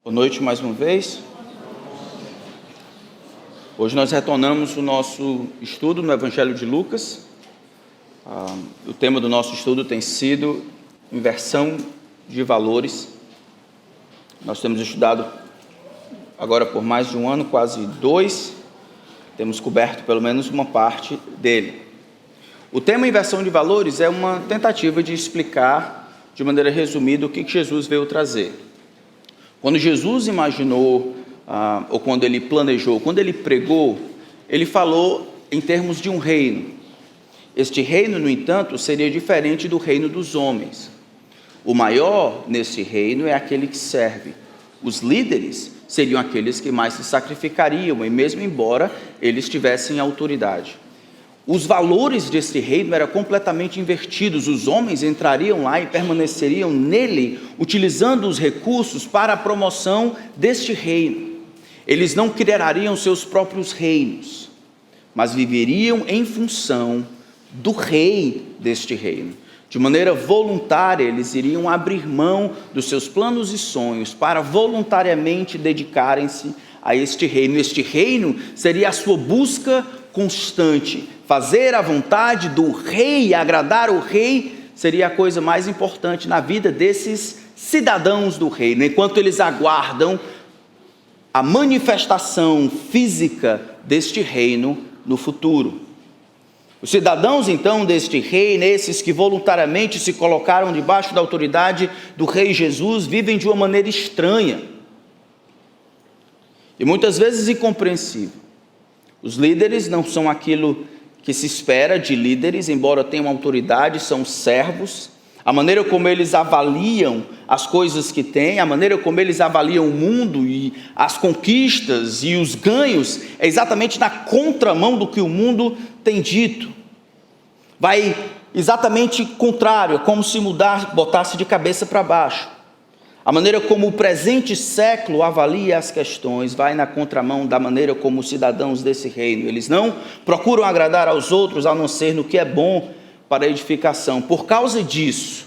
Boa noite mais uma vez. Hoje nós retornamos o nosso estudo no Evangelho de Lucas. O tema do nosso estudo tem sido inversão de valores. Nós temos estudado agora por mais de um ano, quase dois. Temos coberto pelo menos uma parte dele. O tema inversão de valores é uma tentativa de explicar de maneira resumida o que Jesus veio trazer. Quando Jesus imaginou, ou quando ele planejou, quando ele pregou, ele falou em termos de um reino. Este reino, no entanto, seria diferente do reino dos homens. O maior nesse reino é aquele que serve. Os líderes seriam aqueles que mais se sacrificariam, e mesmo embora eles tivessem autoridade. Os valores desse reino eram completamente invertidos. Os homens entrariam lá e permaneceriam nele, utilizando os recursos para a promoção deste reino. Eles não criariam seus próprios reinos, mas viveriam em função do rei deste reino. De maneira voluntária, eles iriam abrir mão dos seus planos e sonhos para voluntariamente dedicarem-se a este reino. Este reino seria a sua busca constante. Fazer a vontade do rei, agradar o rei, seria a coisa mais importante na vida desses cidadãos do reino, enquanto eles aguardam a manifestação física deste reino no futuro. Os cidadãos, então, deste reino, esses que voluntariamente se colocaram debaixo da autoridade do rei Jesus, vivem de uma maneira estranha e muitas vezes incompreensível. Os líderes não são aquilo que se espera de líderes, embora tenham autoridade, são servos. A maneira como eles avaliam as coisas que têm, a maneira como eles avaliam o mundo e as conquistas e os ganhos, é exatamente na contramão do que o mundo tem dito. Vai exatamente contrário, como se botasse de cabeça para baixo. A maneira como o presente século avalia as questões vai na contramão da maneira como os cidadãos desse reino. Eles não procuram agradar aos outros, a não ser no que é bom para a edificação. Por causa disso,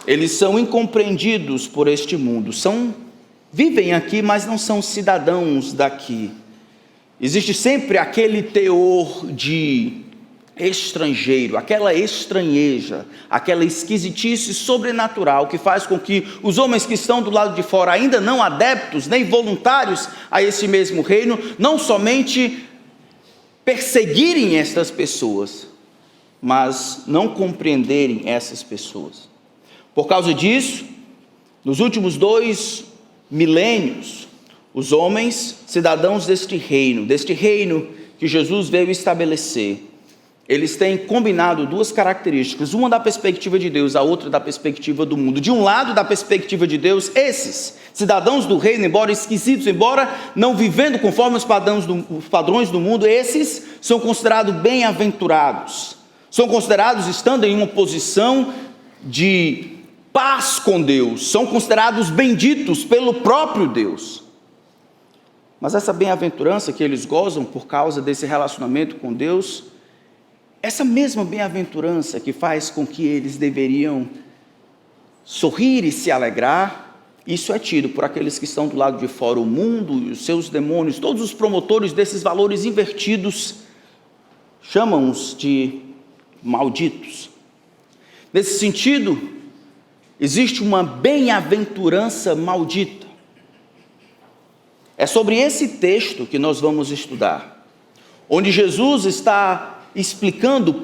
eles são incompreendidos por este mundo. Vivem aqui, mas não são cidadãos daqui. Existe sempre aquele teor de estrangeiro, aquela estranheja, aquela esquisitice sobrenatural que faz com que os homens que estão do lado de fora, ainda não adeptos nem voluntários a esse mesmo reino, não somente perseguirem estas pessoas, mas não compreenderem essas pessoas. Por causa disso, nos últimos 2 milênios, os homens, cidadãos deste reino que Jesus veio estabelecer, eles têm combinado 2 características, uma da perspectiva de Deus, a outra da perspectiva do mundo. De um lado, da perspectiva de Deus, esses cidadãos do reino, embora esquisitos, embora não vivendo conforme os padrões do mundo, esses são considerados bem-aventurados, são considerados estando em uma posição de paz com Deus, são considerados benditos pelo próprio Deus. Mas essa bem-aventurança que eles gozam por causa desse relacionamento com Deus, essa mesma bem-aventurança que faz com que eles deveriam sorrir e se alegrar, isso é tido por aqueles que estão do lado de fora. O mundo e os seus demônios, todos os promotores desses valores invertidos, chamam-os de malditos. Nesse sentido, existe uma bem-aventurança maldita. É sobre esse texto que nós vamos estudar, onde Jesus está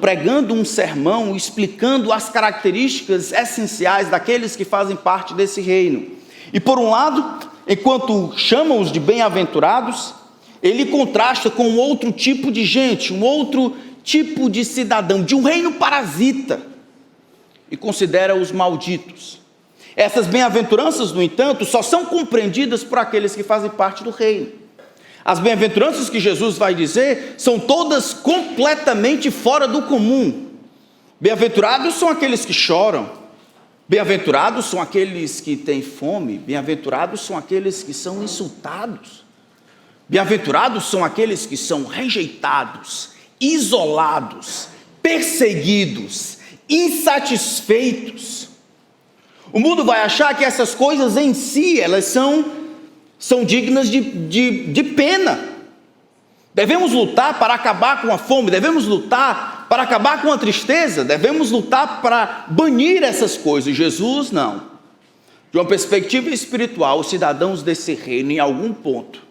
pregando um sermão, explicando as características essenciais daqueles que fazem parte desse reino. E por um lado, enquanto chamam-os de bem-aventurados, ele contrasta com um outro tipo de gente, um outro tipo de cidadão, de um reino parasita, e considera-os malditos. Essas bem-aventuranças, no entanto, só são compreendidas por aqueles que fazem parte do reino. As bem-aventuranças que Jesus vai dizer são todas completamente fora do comum. Bem-aventurados são aqueles que choram, bem-aventurados são aqueles que têm fome, bem-aventurados são aqueles que são insultados, bem-aventurados são aqueles que são rejeitados, isolados, perseguidos, insatisfeitos. O mundo vai achar que essas coisas em si, elas são dignas de pena. Devemos lutar para acabar com a fome, devemos lutar para acabar com a tristeza, devemos lutar para banir essas coisas. Jesus não. De uma perspectiva espiritual, os cidadãos desse reino, em algum ponto,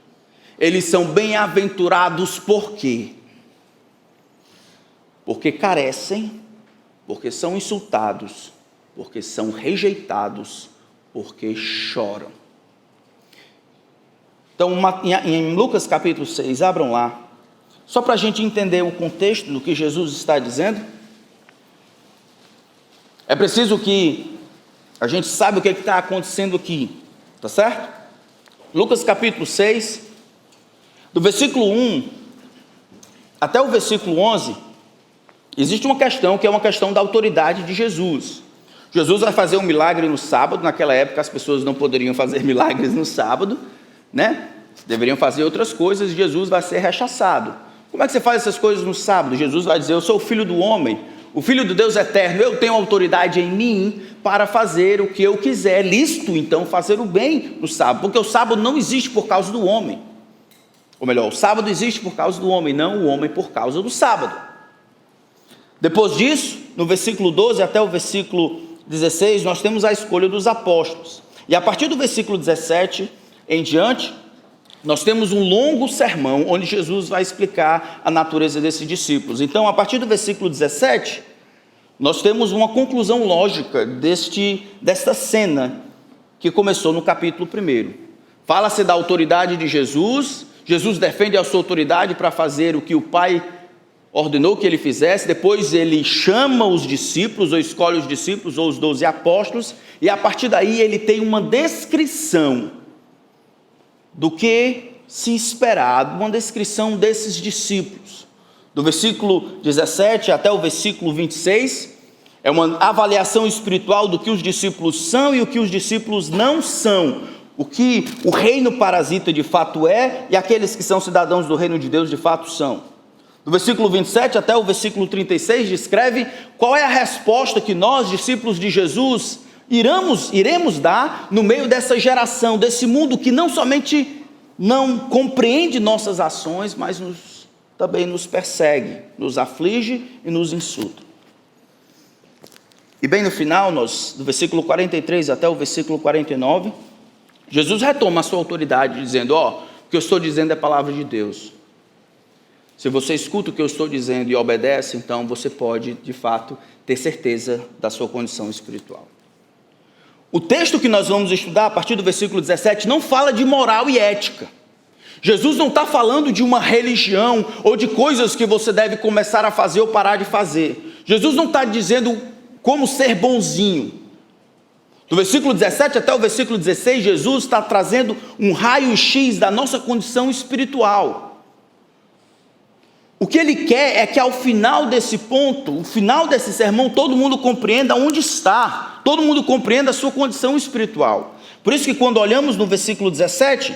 eles são bem-aventurados por quê? Porque carecem, porque são insultados, porque são rejeitados, porque choram. Então, em Lucas capítulo 6, abram lá, só para a gente entender o contexto do que Jesus está dizendo. É preciso que a gente saiba o que está acontecendo aqui, tá certo? Lucas capítulo 6, do versículo 1 até o versículo 11, existe uma questão que é uma questão da autoridade de Jesus. Jesus vai fazer um milagre no sábado. Naquela época as pessoas não poderiam fazer milagres no sábado, né? Deveriam fazer outras coisas, e Jesus vai ser rechaçado. Como é que você faz essas coisas no sábado? Jesus vai dizer: eu sou o filho do homem, o filho do Deus eterno, eu tenho autoridade em mim para fazer o que eu quiser. É lícito então fazer o bem no sábado, porque o sábado não existe por causa do homem, ou melhor, o sábado existe por causa do homem, não o homem por causa do sábado. Depois disso, no versículo 12 até o versículo 16, nós temos a escolha dos apóstolos, e a partir do versículo 17 em diante, nós temos um longo sermão, onde Jesus vai explicar a natureza desses discípulos. Então, a partir do versículo 17, nós temos uma conclusão lógica desta cena, que começou no capítulo 1. Fala-se da autoridade de Jesus. Jesus defende a sua autoridade para fazer o que o Pai ordenou que ele fizesse. Depois ele chama os discípulos, ou escolhe os discípulos, ou os 12 apóstolos, e a partir daí ele tem uma descrição do que se esperava, uma descrição desses discípulos. Do versículo 17 até o versículo 26, é uma avaliação espiritual do que os discípulos são e o que os discípulos não são, o que o reino parasita de fato é, e aqueles que são cidadãos do reino de Deus de fato são. Do versículo 27 até o versículo 36, descreve qual é a resposta que nós, discípulos de Jesus, iremos dar no meio dessa geração, desse mundo que não somente não compreende nossas ações, mas também nos persegue, nos aflige e nos insulta. E bem no final, do versículo 43 até o versículo 49, Jesus retoma a sua autoridade, dizendo: o que eu estou dizendo é a palavra de Deus. Se você escuta o que eu estou dizendo e obedece, então você pode, de fato, ter certeza da sua condição espiritual. O texto que nós vamos estudar, a partir do versículo 17, não fala de moral e ética. Jesus não está falando de uma religião, ou de coisas que você deve começar a fazer ou parar de fazer. Jesus não está dizendo como ser bonzinho. Do versículo 17 até o versículo 16, Jesus está trazendo um raio-x da nossa condição espiritual. O que ele quer é que ao final desse ponto, o final desse sermão, todo mundo compreenda onde está, todo mundo compreenda a sua condição espiritual. Por isso que quando olhamos no versículo 17,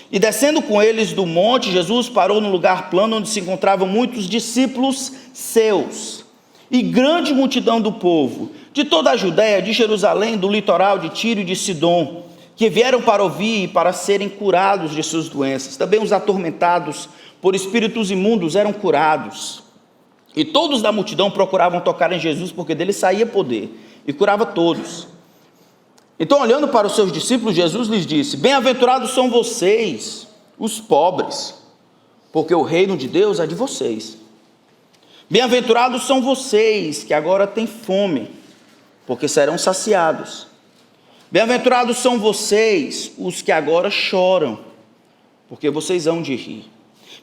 e descendo com eles do monte, Jesus parou num lugar plano onde se encontravam muitos discípulos seus, e grande multidão do povo, de toda a Judéia, de Jerusalém, do litoral de Tiro e de Sidom, que vieram para ouvir e para serem curados de suas doenças. Também os atormentados por espíritos imundos eram curados. E todos da multidão procuravam tocar em Jesus, porque dele saía poder, e curava todos. Então, olhando para os seus discípulos, Jesus lhes disse: bem-aventurados são vocês, os pobres, porque o reino de Deus é de vocês. Bem-aventurados são vocês, que agora têm fome, porque serão saciados. Bem-aventurados são vocês, os que agora choram, porque vocês hão de rir.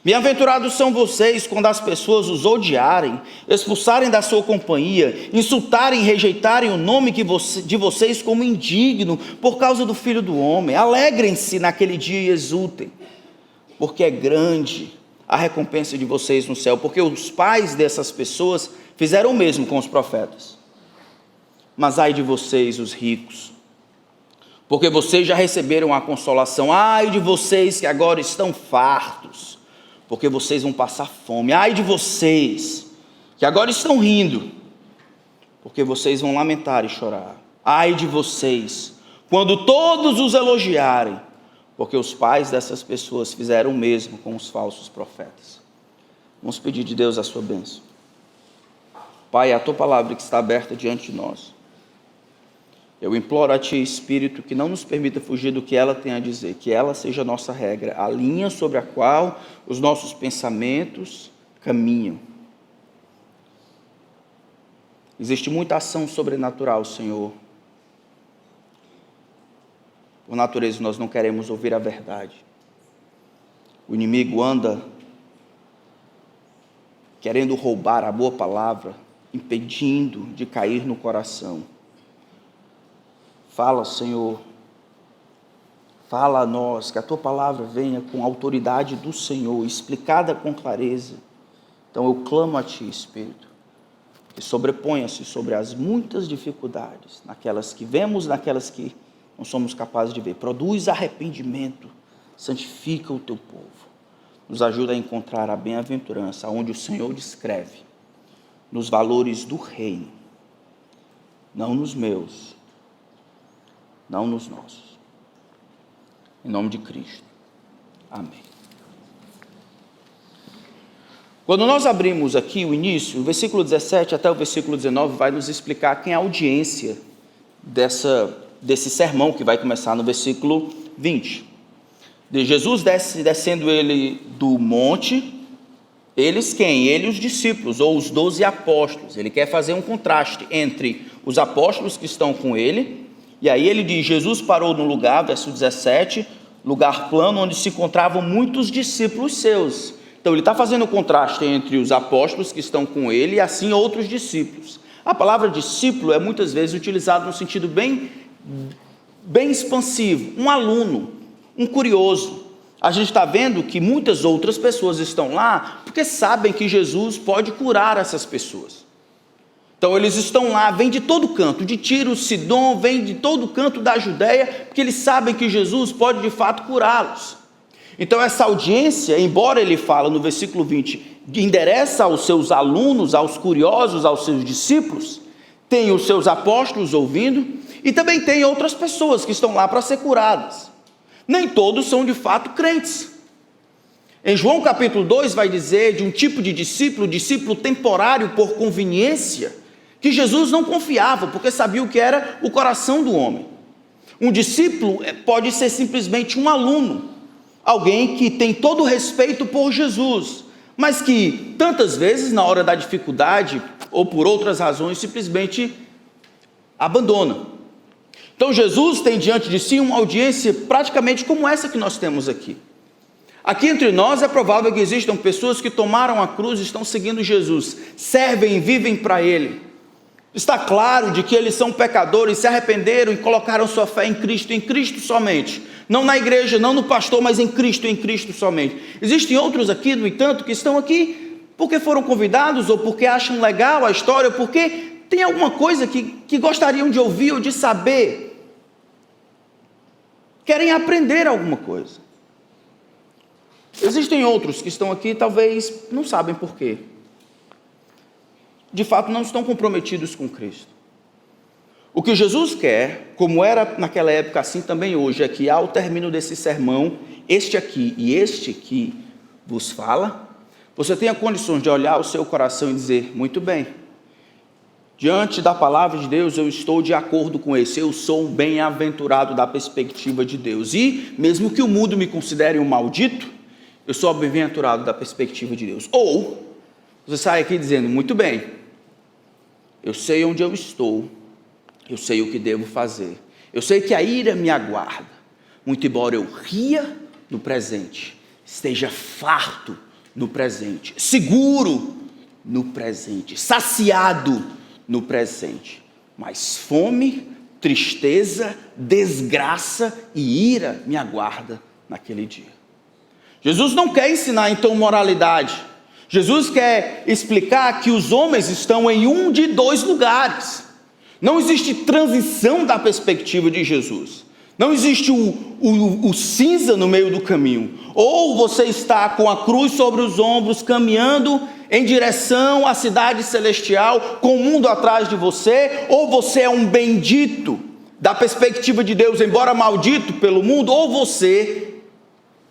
Bem-aventurados são vocês quando as pessoas os odiarem, expulsarem da sua companhia, insultarem e rejeitarem o nome de vocês como indigno por causa do Filho do Homem. Alegrem-se naquele dia e exultem, porque é grande a recompensa de vocês no céu, porque os pais dessas pessoas fizeram o mesmo com os profetas. Mas ai de vocês, os ricos, porque vocês já receberam a consolação. Ai de vocês que agora estão fartos, porque vocês vão passar fome. Ai de vocês, que agora estão rindo, porque vocês vão lamentar e chorar. Ai de vocês, quando todos os elogiarem, porque os pais dessas pessoas fizeram o mesmo com os falsos profetas. Vamos pedir de Deus a sua bênção. Pai, a tua palavra que está aberta diante de nós, eu imploro a ti, Espírito, que não nos permita fugir do que ela tem a dizer, que ela seja a nossa regra, a linha sobre a qual os nossos pensamentos caminham. Existe muita ação sobrenatural, Senhor. Por natureza, nós não queremos ouvir a verdade. O inimigo anda querendo roubar a boa palavra, impedindo de cair no coração. Fala, Senhor. Fala a nós, que a tua palavra venha com a autoridade do Senhor, explicada com clareza. Então eu clamo a ti, Espírito, que sobreponha-se sobre as muitas dificuldades, naquelas que vemos, naquelas que não somos capazes de ver. Produz arrependimento, santifica o teu povo. Nos ajuda a encontrar a bem-aventurança, onde o Senhor descreve, nos valores do reino, não nos meus, não nos nossos. Em nome de Cristo. Amém. Quando nós abrimos aqui o início, o versículo 17 até o versículo 19 vai nos explicar quem é a audiência desse sermão que vai começar no versículo 20. De Jesus descendo ele do monte, eles quem? Ele e os discípulos, ou os 12 apóstolos. Ele quer fazer um contraste entre os apóstolos que estão com ele, e aí ele diz, Jesus parou no lugar, verso 17, lugar plano, onde se encontravam muitos discípulos seus. Então ele está fazendo o contraste entre os apóstolos que estão com ele e assim outros discípulos. A palavra discípulo é muitas vezes utilizada no sentido bem expansivo, um aluno, um curioso. A gente está vendo que muitas outras pessoas estão lá porque sabem que Jesus pode curar essas pessoas. Então eles estão lá, vêm de todo canto, de Tiro, Sidom, vêm de todo canto da Judéia, porque eles sabem que Jesus pode de fato curá-los. Então essa audiência, embora ele fala no versículo 20, endereça aos seus alunos, aos curiosos, aos seus discípulos, tem os seus apóstolos ouvindo, e também tem outras pessoas que estão lá para ser curadas. Nem todos são de fato crentes. Em João capítulo 2 vai dizer de um tipo de discípulo temporário por conveniência, que Jesus não confiava, porque sabia o que era o coração do homem. Um discípulo pode ser simplesmente um aluno, alguém que tem todo o respeito por Jesus, mas que tantas vezes na hora da dificuldade, ou por outras razões, simplesmente abandona. Então Jesus tem diante de si uma audiência praticamente como essa que nós temos aqui. Aqui entre nós é provável que existam pessoas que tomaram a cruz e estão seguindo Jesus, servem e vivem para Ele. Está claro de que eles são pecadores, se arrependeram e colocaram sua fé em Cristo somente. Não na igreja, não no pastor, mas em Cristo somente. Existem outros aqui, no entanto, que estão aqui porque foram convidados, ou porque acham legal a história, ou porque tem alguma coisa que gostariam de ouvir ou de saber. Querem aprender alguma coisa. Existem outros que estão aqui, talvez não sabem por quê. De fato, não estão comprometidos com Cristo. O que Jesus quer, como era naquela época, assim também hoje, é que ao término desse sermão, este aqui e este aqui vos fala, você tenha condições de olhar o seu coração e dizer, muito bem, diante da palavra de Deus, eu estou de acordo com esse, eu sou um bem-aventurado da perspectiva de Deus, e mesmo que o mundo me considere um maldito, eu sou bem-aventurado da perspectiva de Deus. Ou, você sai aqui dizendo, muito bem, eu sei onde eu estou, eu sei o que devo fazer, eu sei que a ira me aguarda, muito embora eu ria no presente, esteja farto no presente, seguro no presente, saciado no presente, mas fome, tristeza, desgraça e ira me aguarda naquele dia. Jesus não quer ensinar então moralidade. Jesus quer explicar que os homens estão em um de dois lugares. Não existe transição da perspectiva de Jesus. Não existe o cinza no meio do caminho. Ou você está com a cruz sobre os ombros, caminhando em direção à cidade celestial, com o mundo atrás de você, ou você é um bendito da perspectiva de Deus, embora maldito pelo mundo, ou você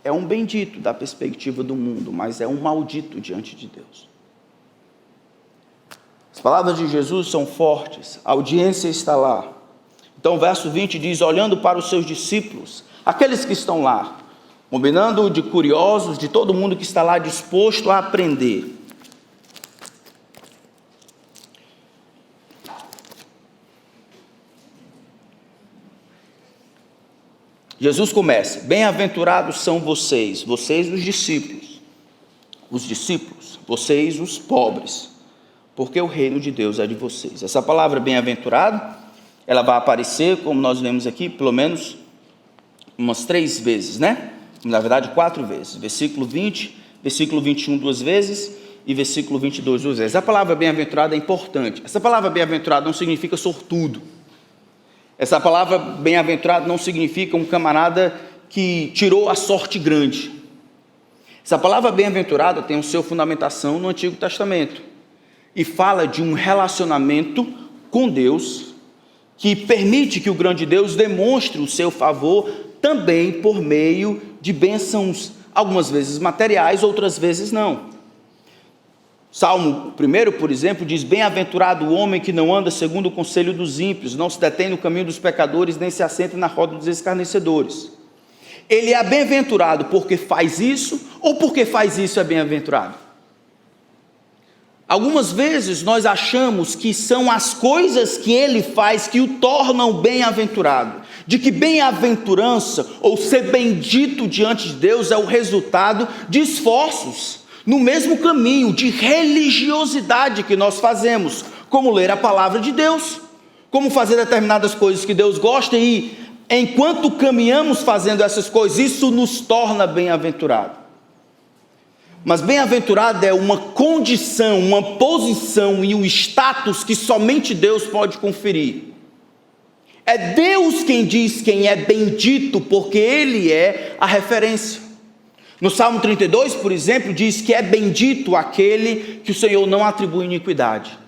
é um bendito da perspectiva do mundo, mas é um maldito diante de Deus. As palavras de Jesus são fortes, a audiência está lá. Então o verso 20 diz, olhando para os seus discípulos, aqueles que estão lá, combinando de curiosos, de todo mundo que está lá disposto a aprender. Jesus começa, bem-aventurados são vocês os discípulos, vocês os pobres, porque o reino de Deus é de vocês. Essa palavra bem-aventurado, ela vai aparecer, como nós lemos aqui, pelo menos umas 3 vezes, né? Na verdade 4 vezes, versículo 20, versículo 21 2 vezes e versículo 22 2 vezes. A palavra bem-aventurado é importante. Essa palavra bem-aventurado não significa sortudo. Essa palavra bem-aventurado não significa um camarada que tirou a sorte grande. Essa palavra bem-aventurado tem o seu fundamentação no Antigo Testamento e fala de um relacionamento com Deus que permite que o grande Deus demonstre o seu favor também por meio de bênçãos, algumas vezes materiais, outras vezes não. Salmo 1, por exemplo, diz, bem-aventurado o homem que não anda segundo o conselho dos ímpios, não se detém no caminho dos pecadores, nem se assenta na roda dos escarnecedores. Ele é bem-aventurado porque faz isso, ou porque faz isso é bem-aventurado? Algumas vezes nós achamos que são as coisas que ele faz que o tornam bem-aventurado, de que bem-aventurança ou ser bendito diante de Deus é o resultado de esforços no mesmo caminho de religiosidade que nós fazemos, como ler a palavra de Deus, como fazer determinadas coisas que Deus gosta, e enquanto caminhamos fazendo essas coisas, isso nos torna bem-aventurado. Mas bem-aventurado é uma condição, uma posição e um status que somente Deus pode conferir. É Deus quem diz quem é bendito, porque Ele é a referência. No Salmo 32, por exemplo, diz que é bendito aquele que o Senhor não atribui iniquidade.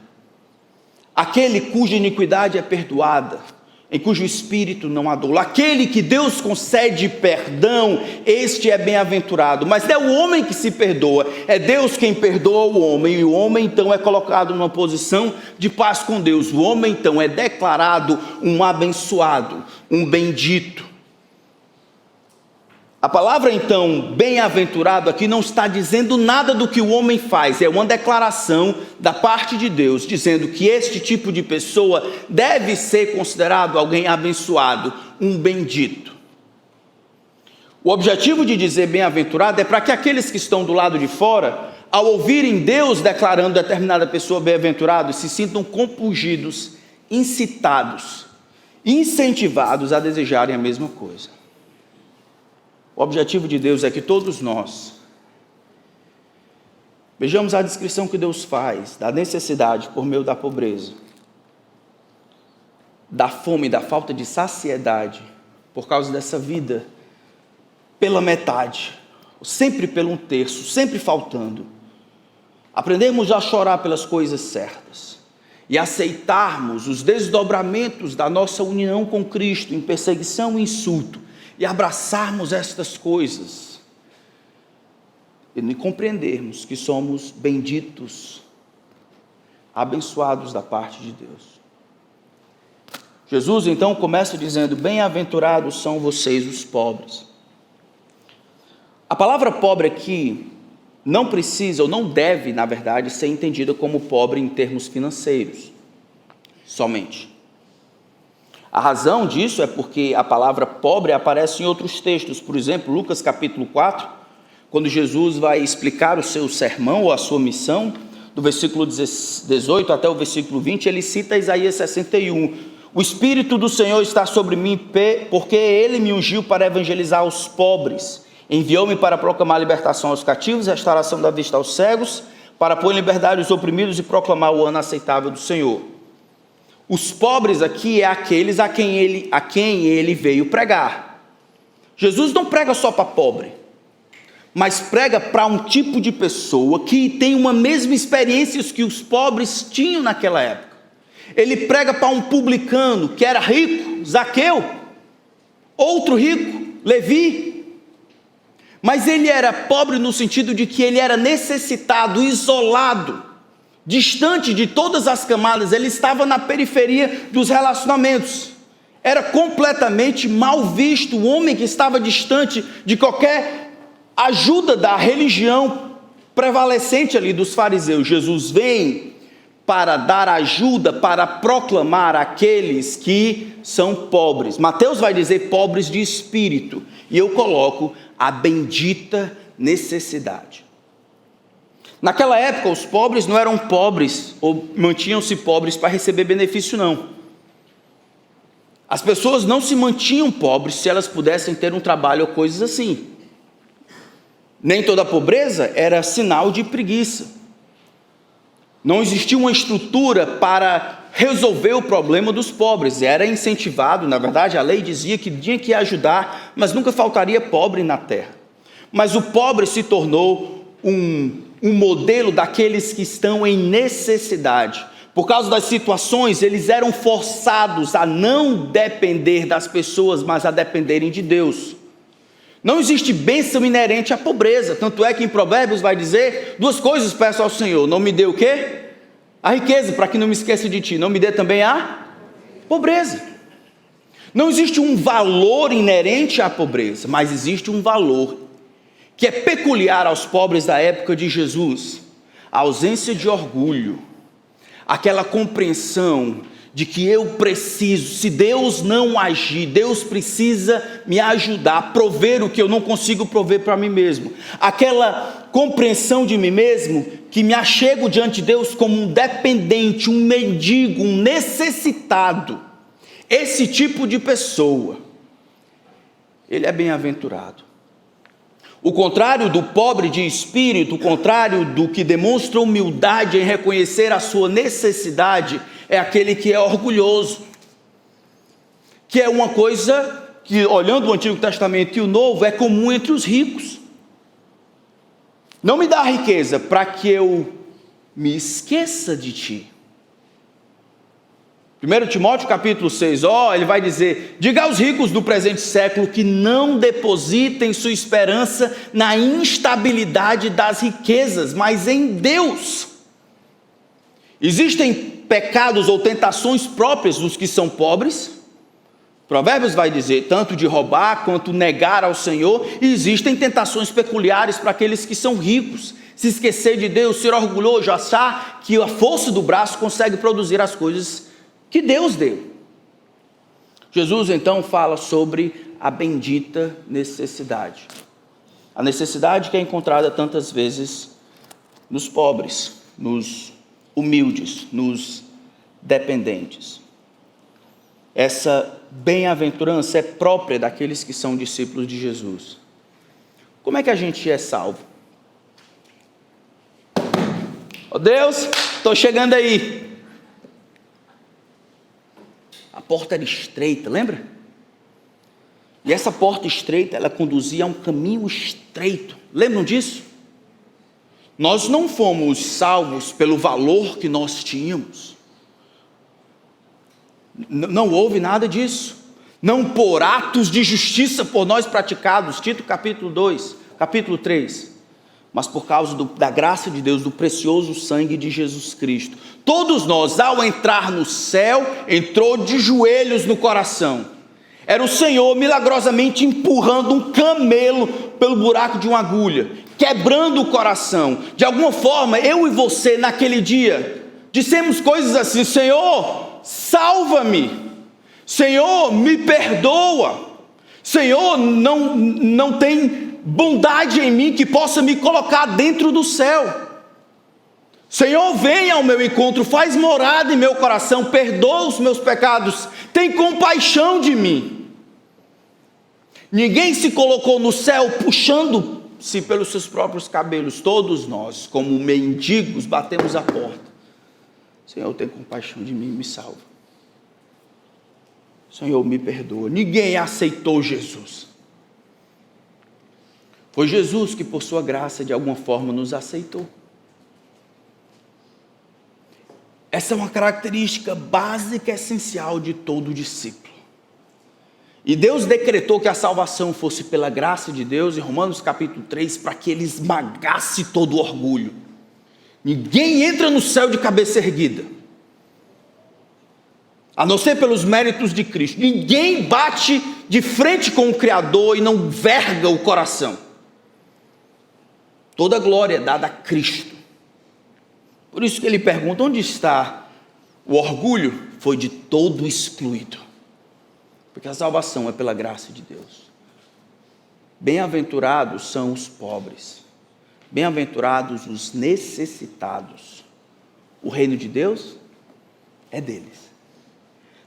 Aquele cuja iniquidade é perdoada, em cujo espírito não há dolo. Aquele que Deus concede perdão, este é bem-aventurado. Mas é o homem que se perdoa, é Deus quem perdoa o homem, e o homem então é colocado numa posição de paz com Deus. O homem então é declarado um abençoado, um bendito. A palavra então, bem-aventurado, aqui não está dizendo nada do que o homem faz, é uma declaração da parte de Deus, dizendo que este tipo de pessoa deve ser considerado alguém abençoado, um bendito. O objetivo de dizer bem-aventurado é para que aqueles que estão do lado de fora, ao ouvirem Deus declarando determinada pessoa bem-aventurado, se sintam compungidos, incitados, incentivados a desejarem a mesma coisa. O objetivo de Deus é que todos nós vejamos a descrição que Deus faz da necessidade por meio da pobreza, da fome, da falta de saciedade, por causa dessa vida pela metade, sempre pelo 1/3, sempre faltando. Aprendemos a chorar pelas coisas certas e aceitarmos os desdobramentos da nossa união com Cristo em perseguição e insulto, e abraçarmos estas coisas e compreendermos que somos benditos, abençoados da parte de Deus. Jesus então começa dizendo, bem-aventurados são vocês os pobres. A palavra pobre aqui não precisa ou não deve, na verdade, ser entendida como pobre em termos financeiros, somente. A razão disso é porque a palavra pobre aparece em outros textos. Por exemplo, Lucas capítulo 4, quando Jesus vai explicar o seu sermão ou a sua missão, do versículo 18 até o versículo 20, ele cita Isaías 61. O Espírito do Senhor está sobre mim, porque Ele me ungiu para evangelizar os pobres. Enviou-me para proclamar libertação aos cativos, restauração da vista aos cegos, para pôr em liberdade os oprimidos e proclamar o ano aceitável do Senhor. Os pobres aqui é aqueles a quem ele veio pregar. Jesus não prega só para pobre. mas prega para um tipo de pessoa que tem uma mesma experiência que os pobres tinham naquela época. Ele prega para um publicano que era rico, Zaqueu, outro rico, Levi, mas ele era pobre no sentido de que ele era necessitado, isolado, distante de todas as camadas, ele estava na periferia dos relacionamentos, era completamente mal visto, o homem que estava distante de qualquer ajuda da religião prevalecente ali dos fariseus. Jesus vem para dar ajuda, para proclamar aqueles que são pobres. Mateus vai dizer pobres de espírito, e eu coloco a bendita necessidade. Naquela época, os pobres não eram pobres, ou mantinham-se pobres para receber benefício, não. As pessoas não se mantinham pobres se elas pudessem ter um trabalho ou coisas assim. Nem toda pobreza era sinal de preguiça. Não existia uma estrutura para resolver o problema dos pobres. Era incentivado, na verdade, a lei dizia que tinha que ajudar, mas nunca faltaria pobre na terra. Mas o pobre se tornou um modelo daqueles que estão em necessidade. Por causa das situações, eles eram forçados a não depender das pessoas, mas a dependerem de Deus. Não existe bênção inerente à pobreza, tanto é que em Provérbios vai dizer, duas coisas peço ao Senhor, não me dê o quê? A riqueza, para que não me esqueça de ti, não me dê também a pobreza. Não existe um valor inerente à pobreza, mas existe um valor que é peculiar aos pobres da época de Jesus, a ausência de orgulho, aquela compreensão de que eu preciso, se Deus não agir, Deus precisa me ajudar a prover o que eu não consigo prover para mim mesmo. Aquela compreensão de mim mesmo, que me achego diante de Deus como um dependente, um mendigo, um necessitado. Esse tipo de pessoa, ele é bem-aventurado. O contrário do pobre de espírito, o contrário do que demonstra humildade em reconhecer a sua necessidade, é aquele que é orgulhoso, que é uma coisa que, olhando o Antigo Testamento e o Novo, é comum entre os ricos. Não me dá a riqueza para que eu me esqueça de ti. 1 Timóteo capítulo 6, ele vai dizer, diga aos ricos do presente século que não depositem sua esperança na instabilidade das riquezas, mas em Deus. Existem pecados ou tentações próprias dos que são pobres, Provérbios vai dizer, tanto de roubar quanto negar ao Senhor, e existem tentações peculiares para aqueles que são ricos, se esquecer de Deus, ser orgulhoso, achar que a força do braço consegue produzir as coisas que Deus deu. Jesus então fala sobre a bendita necessidade, a necessidade que é encontrada tantas vezes nos pobres, nos humildes, nos dependentes. Essa bem-aventurança é própria daqueles que são discípulos de Jesus. Como é que a gente é salvo? Deus, estou chegando aí. A porta era estreita, lembra? E essa porta estreita, ela conduzia a um caminho estreito. Lembram disso? Nós não fomos salvos pelo valor que nós tínhamos. Não houve nada disso. Não por atos de justiça por nós praticados, Tito capítulo 2, capítulo 3. Mas por causa da graça de Deus, do precioso sangue de Jesus Cristo. Todos nós, ao entrar no céu, entrou de joelhos no coração. Era o Senhor milagrosamente empurrando um camelo pelo buraco de uma agulha, quebrando o coração. De alguma forma, eu e você naquele dia, dissemos coisas assim, Senhor, salva-me, Senhor, me perdoa, Senhor, não tem bondade em mim que possa me colocar dentro do céu. Senhor, venha ao meu encontro, faz morada em meu coração, perdoa os meus pecados, tem compaixão de mim. Ninguém se colocou no céu puxando-se pelos seus próprios cabelos. Todos nós, como mendigos, batemos a porta. Senhor, tem compaixão de mim, me salva. Senhor, me perdoa. Ninguém aceitou Jesus. Foi Jesus que, por sua graça, de alguma forma nos aceitou. Essa é uma característica básica, essencial de todo discípulo. E Deus decretou que a salvação fosse pela graça de Deus, em Romanos capítulo 3, para que ele esmagasse todo o orgulho. Ninguém entra no céu de cabeça erguida, a não ser pelos méritos de Cristo. Ninguém bate de frente com o Criador e não verga o coração. Toda glória é dada a Cristo. Por isso que ele pergunta, onde está o orgulho? Foi de todo excluído. Porque a salvação é pela graça de Deus. Bem-aventurados são os pobres. Bem-aventurados os necessitados. O reino de Deus é deles.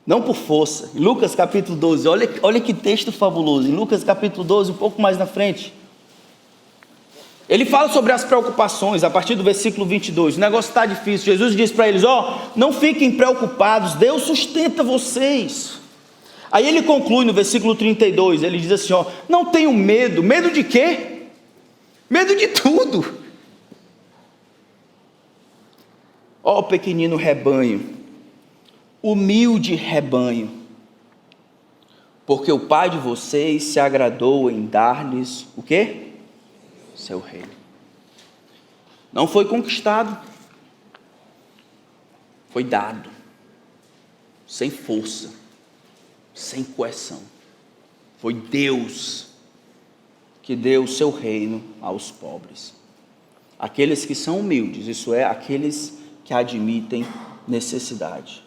Não por força. Em Lucas capítulo 12, olha que texto fabuloso. Em Lucas capítulo 12, um pouco mais na frente, ele fala sobre as preocupações, a partir do versículo 22. O negócio está difícil. Jesus diz para eles, não fiquem preocupados, Deus sustenta vocês. Aí ele conclui no versículo 32, ele diz assim, não tenham medo. Medo de quê? Medo de tudo. Pequenino rebanho, humilde rebanho, porque o Pai de vocês se agradou em dar-lhes o quê? Seu reino. Não foi conquistado, foi dado, sem força, sem coerção. Foi Deus que deu o seu reino aos pobres, aqueles que são humildes, isso é, aqueles que admitem necessidade.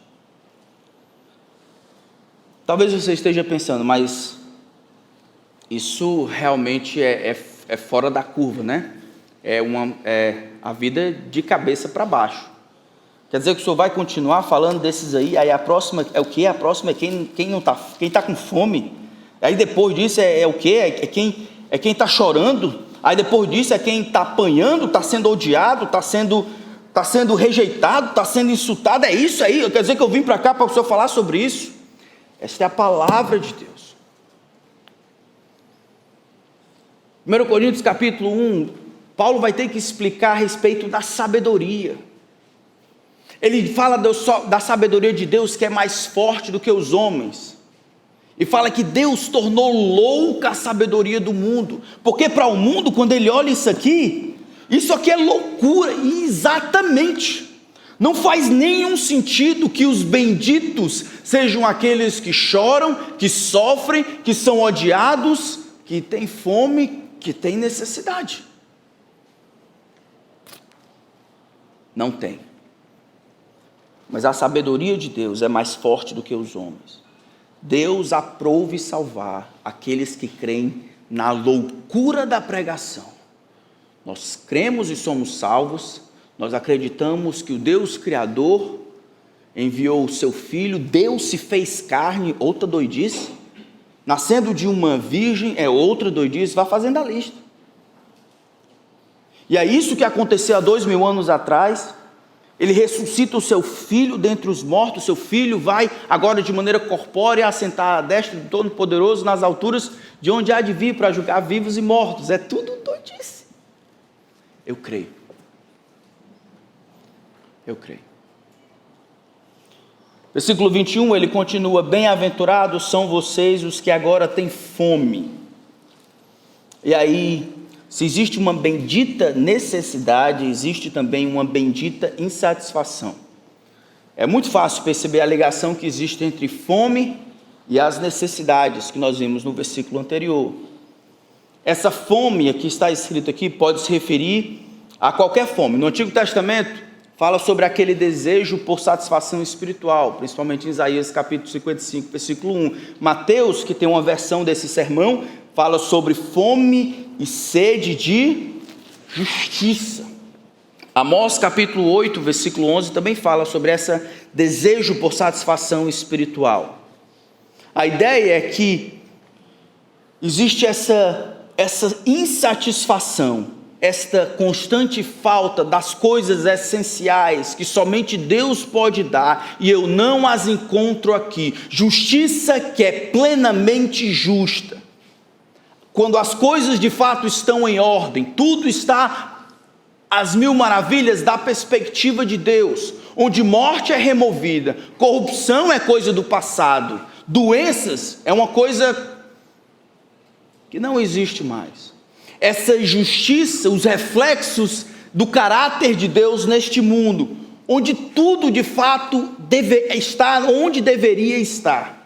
Talvez você esteja pensando, mas isso realmente é fora da curva, né? É a vida de cabeça para baixo. Quer dizer que o senhor vai continuar falando desses aí a próxima é o quê? A próxima é quem está com fome. Aí depois disso é o quê? É quem está chorando. Aí depois disso é quem está apanhando, está sendo odiado, está sendo rejeitado, está sendo insultado. É isso aí? Quer dizer que eu vim para cá para o senhor falar sobre isso? Esta é a palavra de Deus. 1 Coríntios capítulo 1, Paulo vai ter que explicar a respeito da sabedoria. Ele fala da sabedoria de Deus que é mais forte do que os homens. E fala que Deus tornou louca a sabedoria do mundo. Porque para o mundo, quando ele olha isso aqui é loucura. E exatamente. Não faz nenhum sentido que os benditos sejam aqueles que choram, que sofrem, que são odiados, que têm fome, que têm necessidade. Não tem. Mas a sabedoria de Deus é mais forte do que os homens. Deus aprove salvar aqueles que creem na loucura da pregação. Nós cremos e somos salvos. Nós acreditamos que o Deus Criador enviou o seu Filho. Deus se fez carne, outra doidice. Nascendo de uma virgem, é outra doidice. Vai fazendo a lista. E é isso que aconteceu há 2000 anos atrás. Ele ressuscita o seu Filho dentre os mortos. Seu Filho vai agora de maneira corpórea assentar à destra do Todo-Poderoso nas alturas, de onde há de vir para julgar vivos e mortos. É tudo doidice. Eu creio. Eu creio. Versículo 21, ele continua: bem-aventurados são vocês os que agora têm fome. E aí, se existe uma bendita necessidade, existe também uma bendita insatisfação. É muito fácil perceber a ligação que existe entre fome e as necessidades que nós vimos no versículo anterior. Essa fome que está escrito aqui pode se referir a qualquer fome. No Antigo Testamento, fala sobre aquele desejo por satisfação espiritual, principalmente em Isaías capítulo 55, versículo 1. Mateus, que tem uma versão desse sermão, fala sobre fome e sede de justiça. Amós capítulo 8, versículo 11, também fala sobre esse desejo por satisfação espiritual. A ideia é que existe essa insatisfação, esta constante falta das coisas essenciais que somente Deus pode dar, e eu não as encontro aqui. Justiça que é plenamente justa. quando as coisas de fato estão em ordem, tudo está às mil maravilhas da perspectiva de Deus, onde morte é removida, corrupção é coisa do passado, doenças é uma coisa que não existe mais. Essa justiça, os reflexos do caráter de Deus neste mundo, onde tudo de fato deve estar onde deveria estar.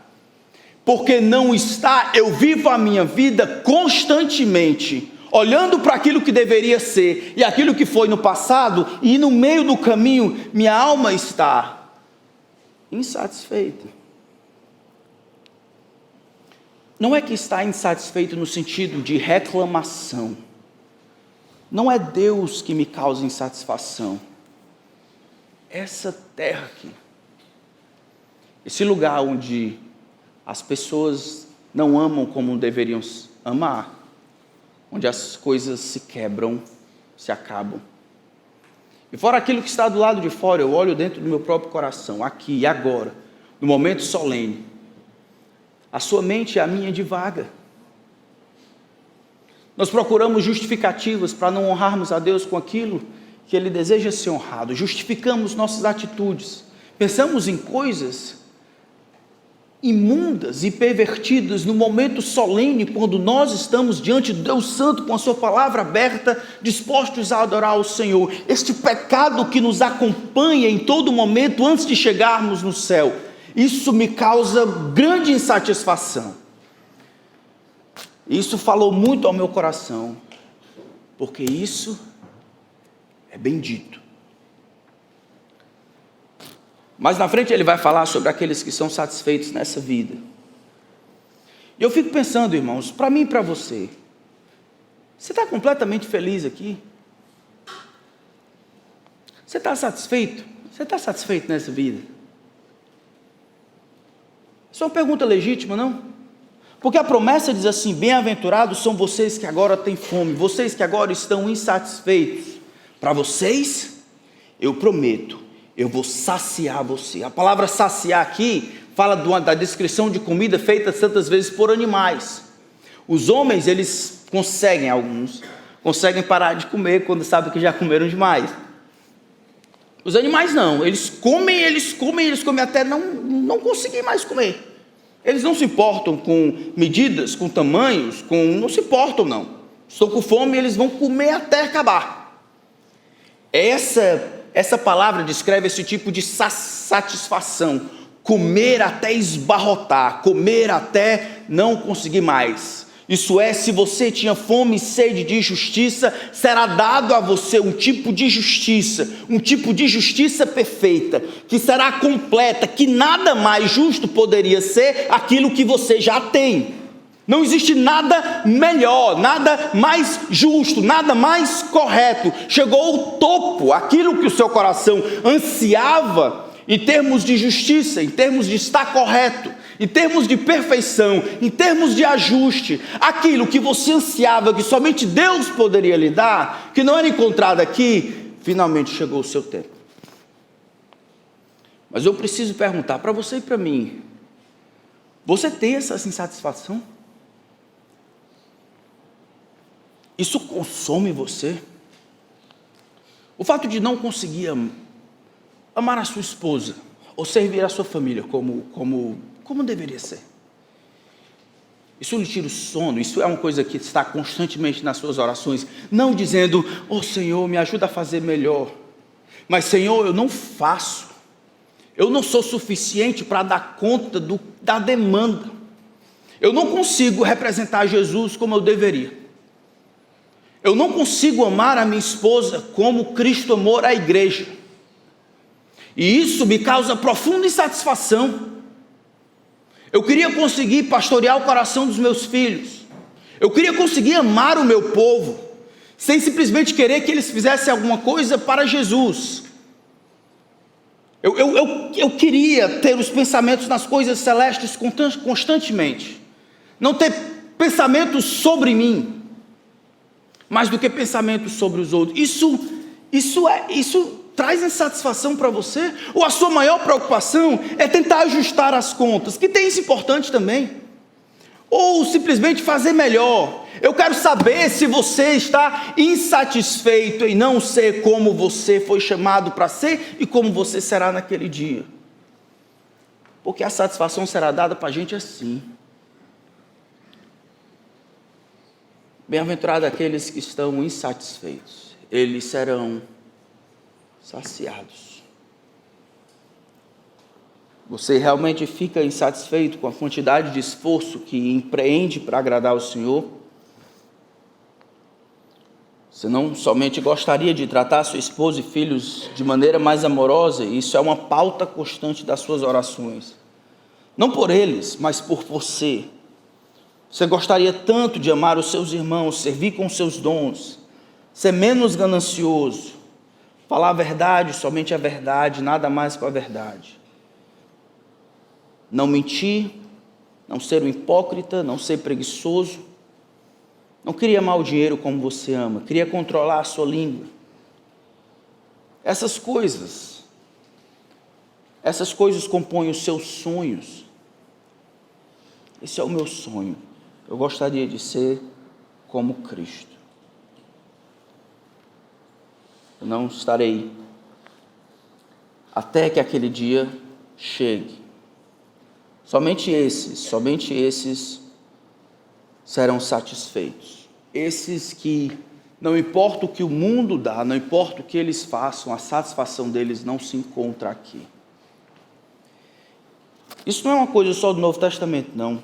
Porque não está, eu vivo a minha vida constantemente, olhando para aquilo que deveria ser, e aquilo que foi no passado, e no meio do caminho, minha alma está insatisfeita. Não é que está insatisfeito no sentido de reclamação. Não é Deus que me causa insatisfação. Essa terra aqui, esse lugar onde as pessoas não amam como deveriam amar, onde as coisas se quebram, se acabam. E fora aquilo que está do lado de fora, eu olho dentro do meu próprio coração, aqui e agora, no momento solene. A sua mente e a minha divaga. Nós procuramos justificativas para não honrarmos a Deus com aquilo que Ele deseja ser honrado. Justificamos nossas atitudes. Pensamos em coisas imundas e pervertidas no momento solene, quando nós estamos diante de Deus Santo, com a sua palavra aberta, dispostos a adorar o Senhor. Este pecado que nos acompanha em todo momento antes de chegarmos no céu, isso me causa grande insatisfação. Isso falou muito ao meu coração, porque isso é bendito. Mas na frente ele vai falar sobre aqueles que são satisfeitos nessa vida. E eu fico pensando, irmãos, para mim e para você, você está completamente feliz aqui? Você está satisfeito? Você está satisfeito nessa vida? Isso é uma pergunta legítima, não? Porque a promessa diz assim: bem-aventurados são vocês que agora têm fome, vocês que agora estão insatisfeitos. Para vocês, eu prometo, eu vou saciar você. A palavra saciar aqui fala da descrição de comida feita tantas vezes por animais. Os homens, alguns conseguem parar de comer quando sabem que já comeram demais. Os animais não, eles comem até não conseguir mais comer. Eles não se importam com medidas, com tamanhos, não se importam não. Estão com fome e eles vão comer até acabar. Essa palavra descreve esse tipo de satisfação, comer até esbarrotar, comer até não conseguir mais. Isso é, se você tinha fome e sede de justiça, será dado a você um tipo de justiça perfeita, que será completa, que nada mais justo poderia ser aquilo que você já tem. Não existe nada melhor, nada mais justo, nada mais correto. Chegou ao topo, aquilo que o seu coração ansiava, em termos de justiça, em termos de estar correto, em termos de perfeição, em termos de ajuste, aquilo que você ansiava, que somente Deus poderia lhe dar, que não era encontrado aqui, finalmente chegou o seu tempo. Mas eu preciso perguntar para você e para mim: você tem essa insatisfação? Isso consome você? O fato de não conseguir amar a sua esposa, ou servir a sua família como deveria ser, isso lhe tira o sono? Isso é uma coisa que está constantemente nas suas orações, não dizendo: oh Senhor, me ajuda a fazer melhor, mas Senhor, eu não faço, eu não sou suficiente para dar conta da demanda, eu não consigo representar Jesus como eu deveria, eu não consigo amar a minha esposa como Cristo amou a igreja, e isso me causa profunda insatisfação. Eu queria conseguir pastorear o coração dos meus filhos, eu queria conseguir amar o meu povo, sem simplesmente querer que eles fizessem alguma coisa para Jesus. Eu queria ter os pensamentos nas coisas celestes constantemente, não ter pensamentos sobre mim, mais do que pensamentos sobre os outros. Isso traz insatisfação para você? Ou a sua maior preocupação é tentar ajustar as contas, que tem isso importante também? ou simplesmente fazer melhor. Eu quero saber se você está insatisfeito em não ser como você foi chamado para ser e como você será naquele dia. Porque a satisfação será dada para a gente assim. Bem-aventurados aqueles que estão insatisfeitos, eles serão saciados. Você realmente fica insatisfeito com a quantidade de esforço que empreende para agradar o Senhor? Você não somente gostaria de tratar sua esposa e filhos de maneira mais amorosa, isso é uma pauta constante das suas orações. Não por eles, mas por você. Você gostaria tanto de amar os seus irmãos, servir com seus dons, ser menos ganancioso, falar a verdade, somente a verdade, nada mais com a verdade. Não mentir, não ser um hipócrita, não ser preguiçoso. Não queria amar o dinheiro como você ama, queria controlar a sua língua. Essas coisas compõem os seus sonhos. Esse é o meu sonho. Eu gostaria de ser como Cristo. Eu não estarei até que aquele dia chegue. Somente esses serão satisfeitos. Esses que, não importa o que o mundo dá, não importa o que eles façam, a satisfação deles não se encontra aqui. Isso não é uma coisa só do Novo Testamento, não.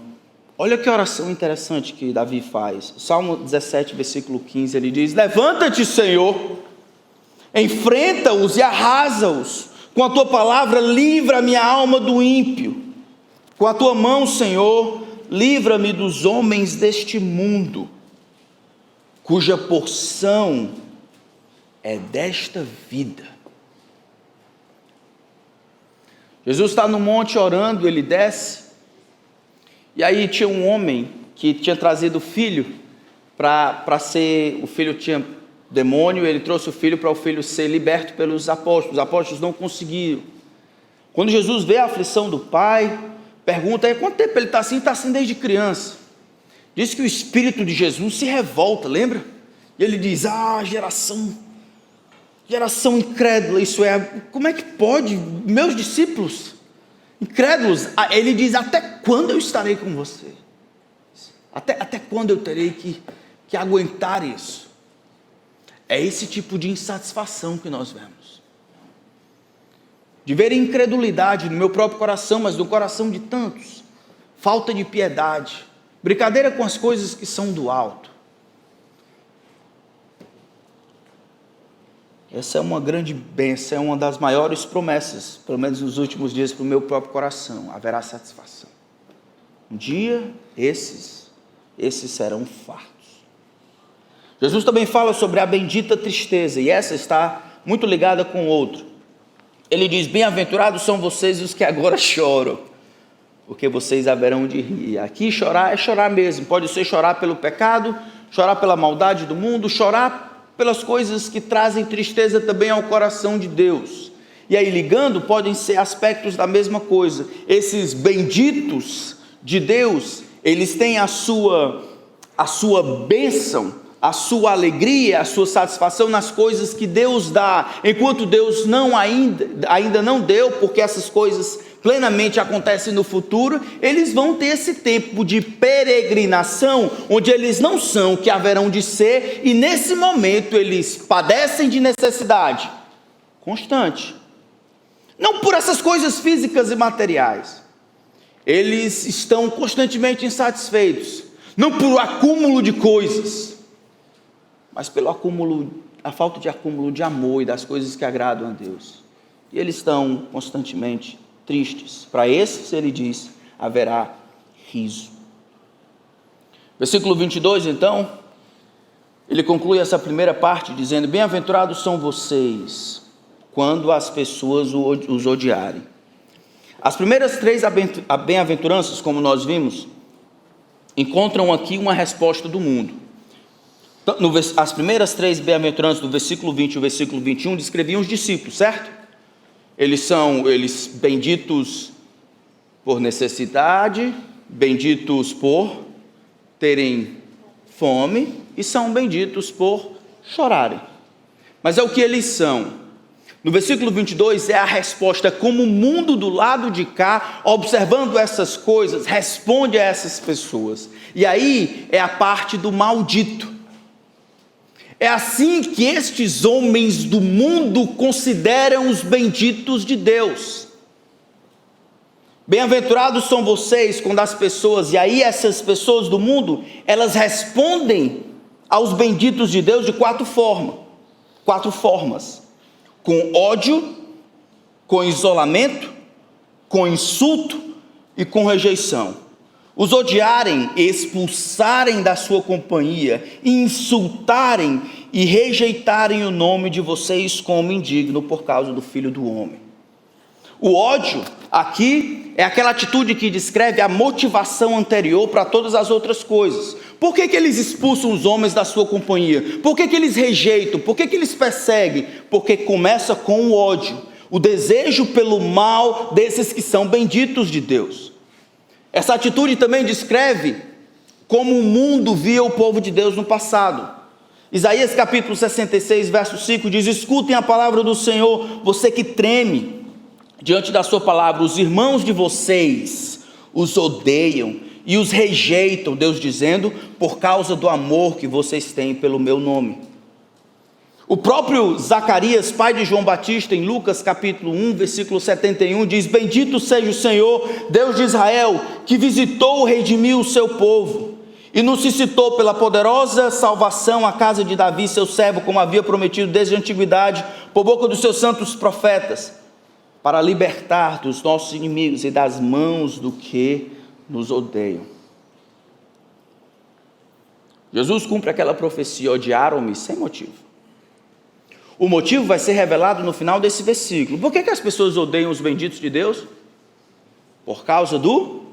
Olha que oração interessante que Davi faz. Salmo 17, versículo 15, ele diz: levanta-te, Senhor, enfrenta-os e arrasa-os. Com a tua palavra, livra a minha alma do ímpio. Com a tua mão, Senhor, livra-me dos homens deste mundo, cuja porção é desta vida. Jesus está no monte orando, ele desce. E aí tinha um homem que tinha trazido o filho para ser, o filho tinha demônio, ele trouxe o filho para o filho ser liberto pelos apóstolos. Os apóstolos não conseguiram. Quando Jesus vê a aflição do pai, pergunta: quanto tempo ele está assim? Está assim desde criança. Diz que o Espírito de Jesus se revolta, lembra? E ele diz: geração incrédula, isso é, como é que pode, meus discípulos incrédulos? Ele diz: até quando eu estarei com você? Até quando eu terei que aguentar isso? É esse tipo de insatisfação que nós vemos. De ver incredulidade no meu próprio coração, mas no coração de tantos. Falta de piedade. Brincadeira com as coisas que são do alto. Essa é uma grande bênção, é uma das maiores promessas, pelo menos nos últimos dias, para o meu próprio coração. Haverá satisfação. Um dia, esses serão fartos. Jesus também fala sobre a bendita tristeza, e essa está muito ligada com o outro. Ele diz: bem-aventurados são vocês os que agora choram, porque vocês haverão de rir. Aqui chorar é chorar mesmo, pode ser chorar pelo pecado, chorar pela maldade do mundo, chorar pelas coisas que trazem tristeza também ao coração de Deus. E aí, ligando, podem ser aspectos da mesma coisa. Esses benditos de Deus, eles têm a sua bênção, a sua alegria, a sua satisfação nas coisas que Deus dá, enquanto Deus ainda não deu, porque essas coisas plenamente acontecem no futuro. Eles vão ter esse tempo de peregrinação, onde eles não são o que haverão de ser, e nesse momento eles padecem de necessidade constante, não por essas coisas físicas e materiais. Eles estão constantemente insatisfeitos, não por acúmulo de coisas, mas pelo a falta de acúmulo de amor e das coisas que agradam a Deus. E eles estão constantemente tristes. Para esses, ele diz, haverá riso. Versículo 22, então, ele conclui essa primeira parte dizendo: bem-aventurados são vocês quando as pessoas os odiarem. As primeiras três bem-aventuranças, como nós vimos, encontram aqui uma resposta do mundo. As primeiras três bem-aventuranças, do versículo 20 e o versículo 21, descreviam os discípulos, certo? Eles benditos por necessidade, benditos por terem fome e são benditos por chorarem. Mas é o que eles são. No versículo 22 é a resposta, como o mundo do lado de cá, observando essas coisas, responde a essas pessoas. E aí é a parte do maldito. É assim que estes homens do mundo consideram os benditos de Deus. Bem-aventurados são vocês quando as pessoas, e aí essas pessoas do mundo, elas respondem aos benditos de Deus de quatro formas: com ódio, com isolamento, com insulto e com rejeição. Os odiarem, expulsarem da sua companhia, insultarem e rejeitarem o nome de vocês como indigno por causa do Filho do Homem. O ódio aqui é aquela atitude que descreve a motivação anterior para todas as outras coisas. Por que eles expulsam os homens da sua companhia? Por que eles rejeitam? Por que eles perseguem? Porque começa com o ódio, o desejo pelo mal desses que são benditos de Deus. Essa atitude também descreve como o mundo via o povo de Deus no passado. Isaías capítulo 66, verso 5 diz: escutem a palavra do Senhor, você que treme diante da sua palavra. Os irmãos de vocês os odeiam e os rejeitam, Deus dizendo, por causa do amor que vocês têm pelo meu nome. O próprio Zacarias, pai de João Batista, em Lucas capítulo 1, versículo 71, diz: bendito seja o Senhor, Deus de Israel, que visitou e redimiu o seu povo, e nos suscitou pela poderosa salvação a casa de Davi, seu servo, como havia prometido desde a antiguidade, por boca dos seus santos profetas, para libertar dos nossos inimigos e das mãos do que nos odeiam. Jesus cumpre aquela profecia: odiaram-me sem motivo. O motivo vai ser revelado no final desse versículo. Por que as pessoas odeiam os benditos de Deus? Por causa do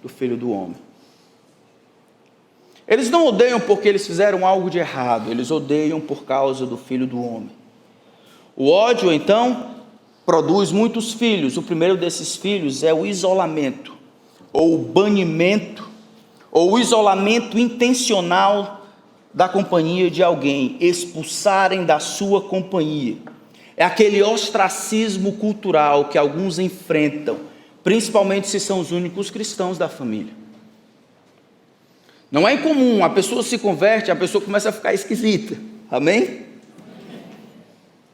Filho do Homem. Eles não odeiam porque eles fizeram algo de errado, eles odeiam por causa do Filho do Homem. O ódio, então, produz muitos filhos. O primeiro desses filhos é o isolamento, ou o banimento, ou o isolamento intencional da companhia de alguém, expulsarem da sua companhia. É aquele ostracismo cultural que alguns enfrentam, principalmente se são os únicos cristãos da família. Não é incomum, a pessoa se converte, a pessoa começa a ficar esquisita, amém?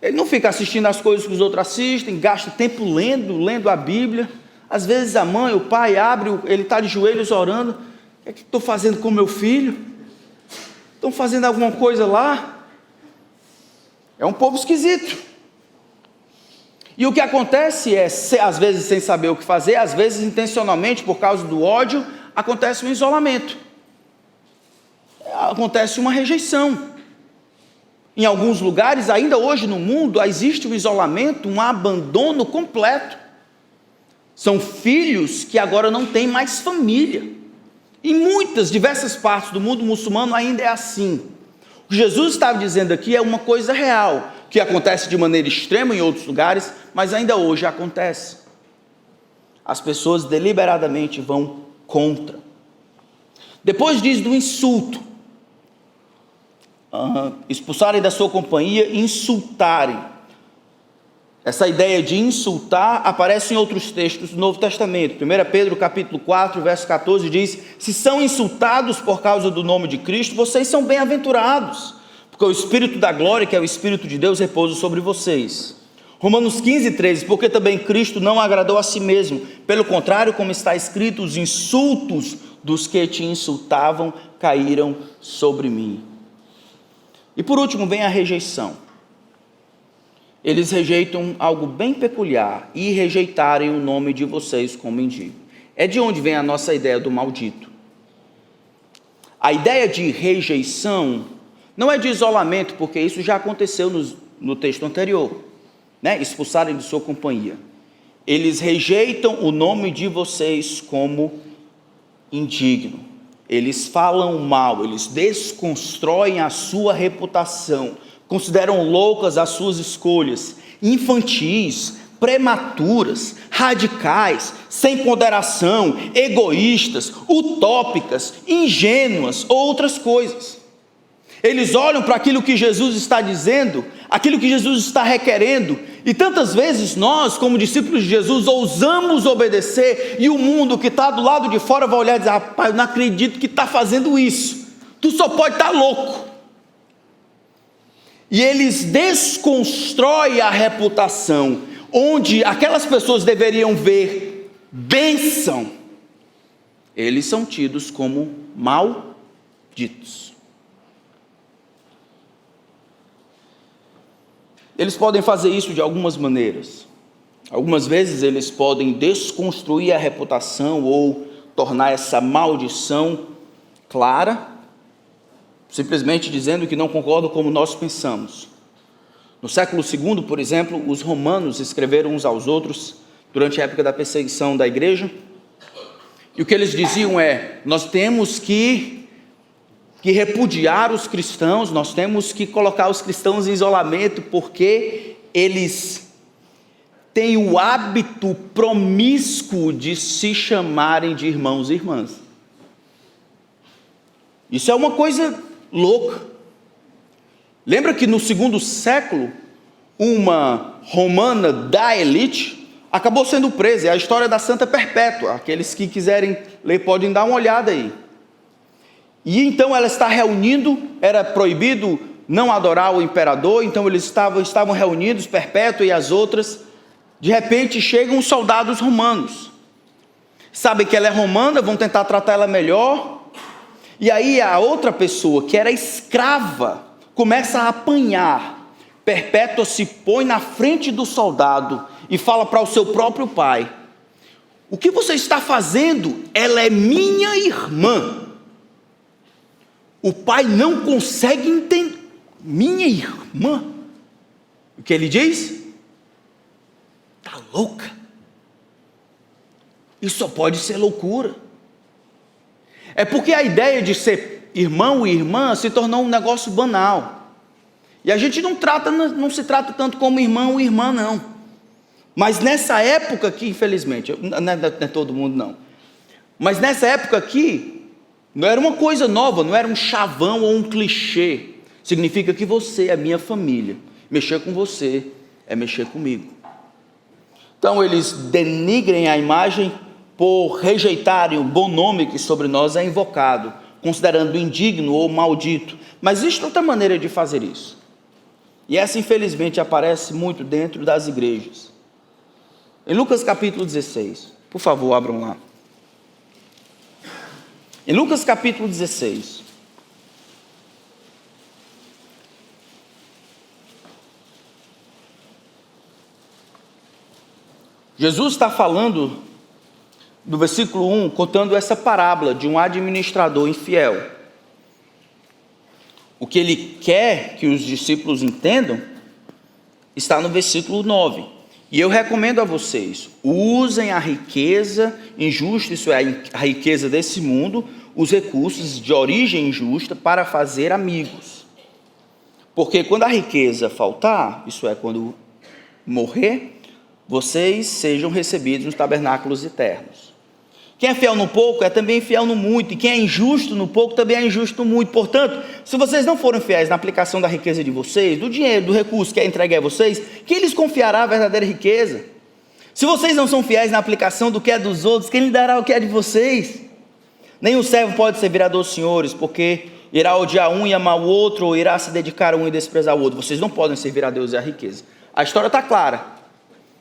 Ele não fica assistindo as coisas que os outros assistem, gasta tempo lendo a Bíblia. Às vezes a mãe, o pai abre, ele está de joelhos orando: o que é que estou fazendo com meu filho? Estão fazendo alguma coisa lá? É um povo esquisito. E o que acontece é, às vezes sem saber o que fazer, às vezes intencionalmente, por causa do ódio, acontece um isolamento, acontece uma rejeição. Em alguns lugares, ainda hoje no mundo, existe um isolamento, um abandono completo. São filhos que agora não têm mais família. Em muitas, diversas partes do mundo muçulmano ainda é assim. O que Jesus estava dizendo aqui é uma coisa real, que acontece de maneira extrema em outros lugares, mas ainda hoje acontece. As pessoas deliberadamente vão contra. Depois diz do insulto. Expulsarem da sua companhia, insultarem. Essa ideia de insultar aparece em outros textos do Novo Testamento. 1 Pedro capítulo 4, verso 14 diz: se são insultados por causa do nome de Cristo, vocês são bem-aventurados, porque o Espírito da glória, que é o Espírito de Deus, repousa sobre vocês. Romanos 15, 13, porque também Cristo não agradou a si mesmo, pelo contrário, como está escrito, os insultos dos que te insultavam caíram sobre mim. E por último vem a rejeição. Eles rejeitam algo bem peculiar, e rejeitarem o nome de vocês como indigno. É de onde vem a nossa ideia do maldito. A ideia de rejeição não é de isolamento, porque isso já aconteceu no texto anterior, né? Expulsarem de sua companhia. Eles rejeitam o nome de vocês como indigno. Eles falam mal, eles desconstroem a sua reputação, consideram loucas as suas escolhas, infantis, prematuras, radicais, sem ponderação, egoístas, utópicas, ingênuas ou outras coisas. Eles olham para aquilo que Jesus está dizendo, aquilo que Jesus está requerendo, e tantas vezes nós, como discípulos de Jesus, ousamos obedecer, e o mundo que está do lado de fora vai olhar e dizer: rapaz, eu não acredito que está fazendo isso, tu só pode estar louco. E eles desconstroem a reputação, onde aquelas pessoas deveriam ver bênção, eles são tidos como malditos. Eles podem fazer isso de algumas maneiras. Algumas vezes eles podem desconstruir a reputação ou tornar essa maldição clara, simplesmente dizendo que não concordam como nós pensamos. No século II, por exemplo, os romanos escreveram uns aos outros durante a época da perseguição da igreja, e o que eles diziam é: nós temos que repudiar os cristãos, nós temos que colocar os cristãos em isolamento, porque eles têm o hábito promíscuo de se chamarem de irmãos e irmãs. Isso é uma coisa louca. Lembra que no segundo século, uma romana da elite acabou sendo presa. É a história da Santa Perpétua. Aqueles que quiserem ler podem dar uma olhada aí. E então ela está reunindo, era proibido não adorar o imperador, então eles estavam reunidos, Perpétua e as outras. De repente chegam os soldados romanos, sabem que ela é romana, vão tentar tratar ela melhor, e aí a outra pessoa, que era escrava, começa a apanhar. Perpétua se põe na frente do soldado e fala para o seu próprio pai: o que você está fazendo? Ela é minha irmã. O pai não consegue entender. Minha irmã? O que ele diz? Está louca. Isso só pode ser loucura. É porque a ideia de ser irmão e irmã se tornou um negócio banal. E a gente não se trata tanto como irmão e irmã, não. Mas nessa época aqui, infelizmente, não é todo mundo não. Mas nessa época aqui, não era uma coisa nova, não era um chavão ou um clichê. Significa que você é minha família. Mexer com você é mexer comigo. Então eles denigrem a imagem por rejeitarem o bom nome que sobre nós é invocado, considerando indigno ou maldito. Mas existe outra maneira de fazer isso. E essa infelizmente aparece muito dentro das igrejas. Em Lucas capítulo 16, por favor, abram lá. Em Lucas capítulo 16, Jesus está falando, do versículo 1, contando essa parábola de um administrador infiel. O que ele quer que os discípulos entendam está no versículo 9. E eu recomendo a vocês: usem a riqueza injusta, isso é, a riqueza desse mundo, os recursos de origem injusta, para fazer amigos. Porque quando a riqueza faltar, isso é, quando morrer, vocês sejam recebidos nos tabernáculos eternos. Quem é fiel no pouco é também fiel no muito, e quem é injusto no pouco também é injusto no muito. Portanto, se vocês não forem fiéis na aplicação da riqueza de vocês, do dinheiro, do recurso que é entregue a vocês, quem lhes confiará a verdadeira riqueza? Se vocês não são fiéis na aplicação do que é dos outros, quem lhe dará o que é de vocês? Nem o servo pode servir a 2 senhores, porque irá odiar um e amar o outro, ou irá se dedicar a um e desprezar o outro. Vocês não podem servir a Deus e a riqueza. A história está clara.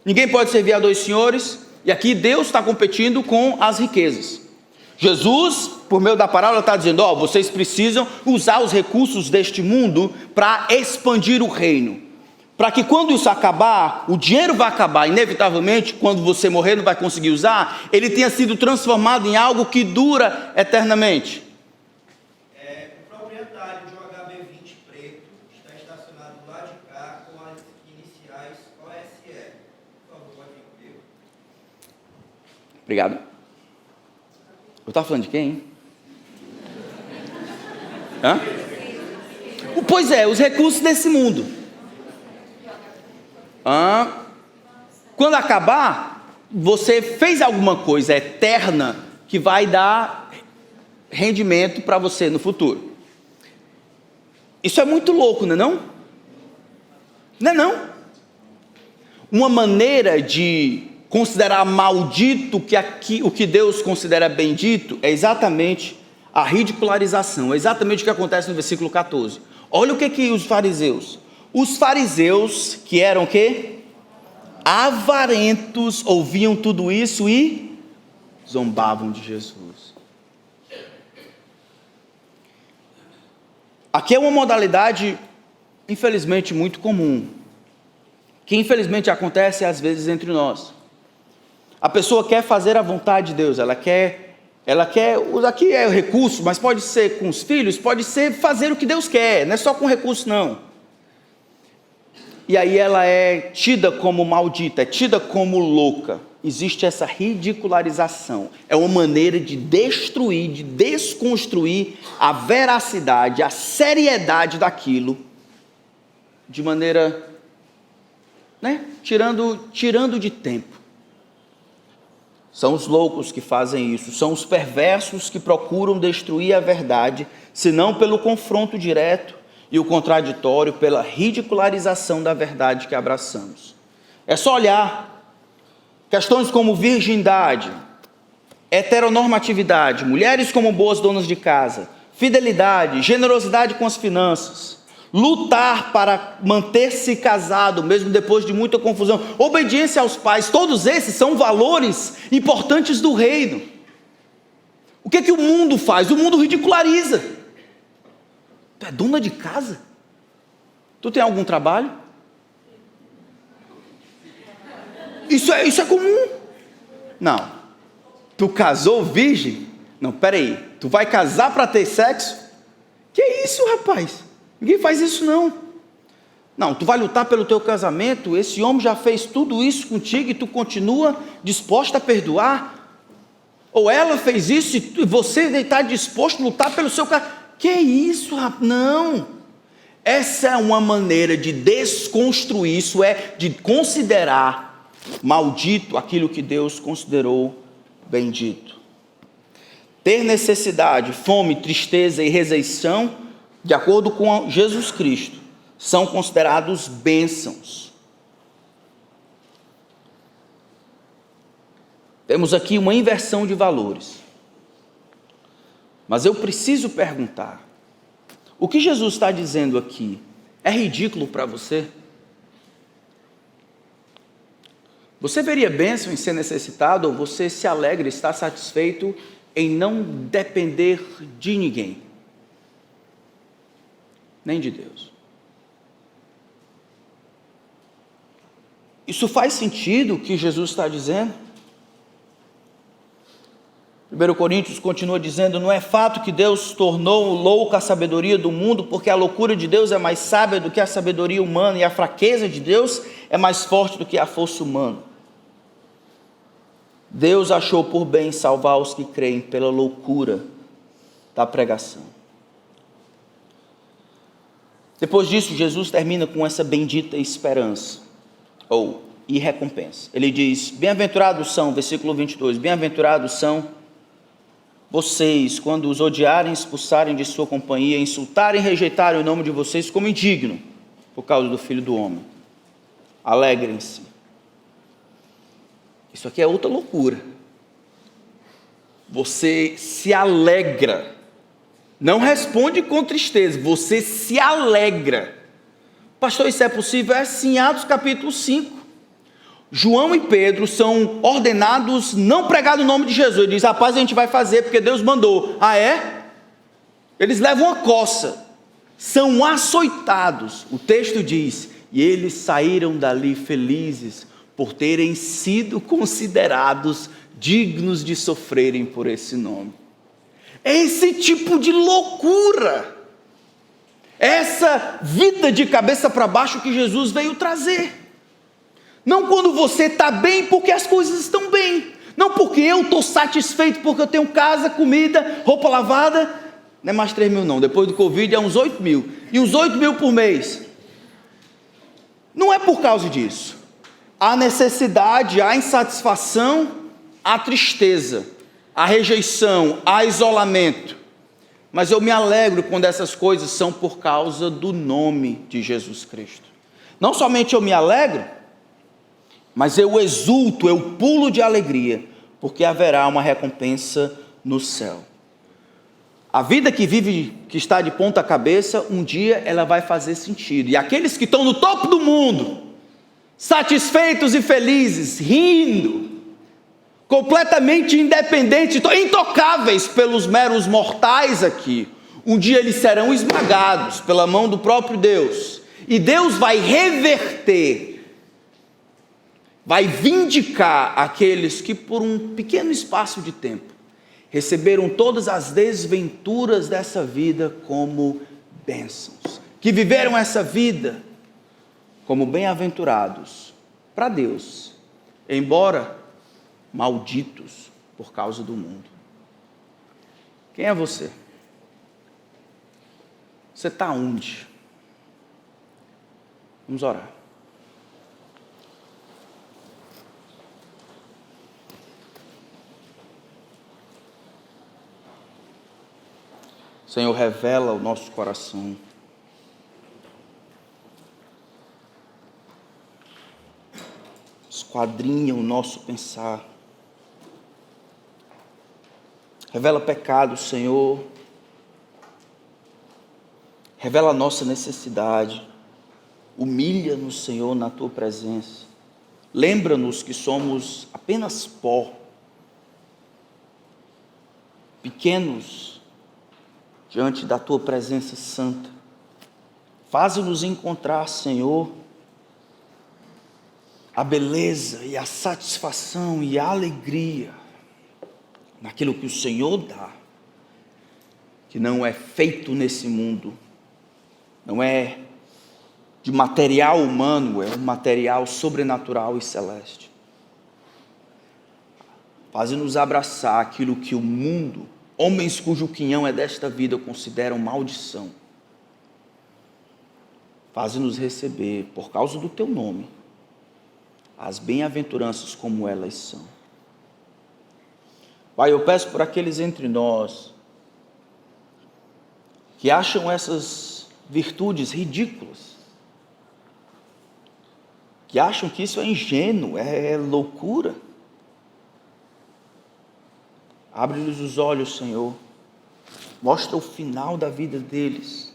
Ninguém pode servir a 2 senhores, e aqui Deus está competindo com as riquezas. Jesus, por meio da parábola, está dizendo: vocês precisam usar os recursos deste mundo para expandir o reino. Para que quando isso acabar, o dinheiro vai acabar, inevitavelmente, quando você morrer não vai conseguir usar, ele tenha sido transformado em algo que dura eternamente. O proprietário de um HB20 preto está estacionado do lado de cá com as iniciais OSE. Por favor, pode vir comigo. Obrigado. Eu estava falando de quem, hein? Hã? Pois é, os recursos desse mundo. Quando acabar, você fez alguma coisa eterna que vai dar rendimento para você no futuro. Isso é muito louco, não é não? Não é não? Uma maneira de considerar maldito o que Deus considera bendito é exatamente a ridicularização, é exatamente o que acontece no versículo 14. Olha o que os fariseus, que eram o quê? Avarentos, ouviam tudo isso e zombavam de Jesus. Aqui é uma modalidade, infelizmente, muito comum, que infelizmente acontece às vezes entre nós. A pessoa quer fazer a vontade de Deus, ela quer, aqui é o recurso, mas pode ser com os filhos, pode ser fazer o que Deus quer, não é só com recurso não. E aí ela é tida como maldita, é tida como louca. Existe essa ridicularização, é uma maneira de destruir, de desconstruir a veracidade, a seriedade daquilo, de maneira, tirando de tempo. São os loucos que fazem isso, são os perversos que procuram destruir a verdade, se não pelo confronto direto e o contraditório, pela ridicularização da verdade que abraçamos. É só olhar questões como virgindade, heteronormatividade, mulheres como boas donas de casa, fidelidade, generosidade com as finanças, lutar para manter-se casado, mesmo depois de muita confusão, obediência aos pais, todos esses são valores importantes do reino. O que o mundo faz? O mundo ridiculariza. Tu é dona de casa? Tu tem algum trabalho? Isso é comum. Não. Tu casou virgem? Não, peraí. Tu vai casar para ter sexo? Que isso, rapaz? Ninguém faz isso não. Não, tu vai lutar pelo teu casamento, esse homem já fez tudo isso contigo e tu continua disposta a perdoar? Ou ela fez isso e você está disposto a lutar pelo seu casamento? Que isso, rapaz? Não. Essa é uma maneira de desconstruir, isso é, de considerar maldito aquilo que Deus considerou bendito. Ter necessidade, fome, tristeza e rejeição, de acordo com Jesus Cristo, são considerados bênçãos. Temos aqui uma inversão de valores. Mas eu preciso perguntar, o que Jesus está dizendo aqui é ridículo para você? Você veria bênção em ser necessitado, ou você se alegra, está satisfeito em não depender de ninguém? Nem de Deus. Isso faz sentido o que Jesus está dizendo? 1 Coríntios continua dizendo, não é fato que Deus tornou louca a sabedoria do mundo, porque a loucura de Deus é mais sábia do que a sabedoria humana, e a fraqueza de Deus é mais forte do que a força humana. Deus achou por bem salvar os que creem pela loucura da pregação. Depois disso, Jesus termina com essa bendita esperança, e recompensa. Ele diz, bem-aventurados são, versículo 22, bem-aventurados são vocês, quando os odiarem, expulsarem de sua companhia, insultarem e rejeitarem o nome de vocês como indigno, por causa do Filho do Homem. Alegrem-se. Isso aqui é outra loucura. Você se alegra. Não responde com tristeza, você se alegra. Pastor, isso é possível? É sim, Atos capítulo 5. João e Pedro são ordenados não pregar no nome de Jesus. Ele diz, rapaz, a gente vai fazer porque Deus mandou. Ah, é? Eles levam uma coça, são açoitados. O texto diz, e eles saíram dali felizes por terem sido considerados dignos de sofrerem por esse nome. É esse tipo de loucura, essa vida de cabeça para baixo que Jesus veio trazer. Não quando você está bem porque as coisas estão bem, não porque eu estou satisfeito porque eu tenho casa, comida, roupa lavada. Não é mais 3 mil não, depois do Covid é uns 8 mil, e uns 8 mil por mês. Não é por causa disso. há necessidade, há insatisfação, há tristeza, há rejeição, há isolamento. Mas eu me alegro quando essas coisas são por causa do nome de Jesus Cristo. Não somente eu me alegro, mas eu exulto, eu pulo de alegria, porque haverá uma recompensa no céu. A vida que vive, que está de ponta cabeça, um dia ela vai fazer sentido. E aqueles que estão no topo do mundo, satisfeitos e felizes, rindo, completamente independentes, intocáveis pelos meros mortais aqui, um dia eles serão esmagados pela mão do próprio Deus. E Deus vai reverter, vai vindicar aqueles que por um pequeno espaço de tempo receberam todas as desventuras dessa vida como bênçãos, que viveram essa vida como bem-aventurados para Deus, embora malditos por causa do mundo. Quem é você? Você está onde? Vamos orar. Senhor, revela o nosso coração. Esquadrinha o nosso pensar. Revela pecado, Senhor. Revela a nossa necessidade. Humilha-nos, Senhor, na Tua presença. Lembra-nos que somos apenas pó. Pequenos diante da Tua presença santa. Faze-nos encontrar, Senhor, a beleza e a satisfação e a alegria naquilo que o Senhor dá, que não é feito nesse mundo, não é de material humano, é um material sobrenatural e celeste. Faze-nos abraçar aquilo que o mundo, homens cujo quinhão é desta vida, consideram maldição. Faze-nos receber, por causa do Teu nome, as bem-aventuranças como elas são. Pai, eu peço por aqueles entre nós que acham essas virtudes ridículas, que acham que isso é ingênuo, é loucura. Abre-lhes os olhos, Senhor. Mostra o final da vida deles.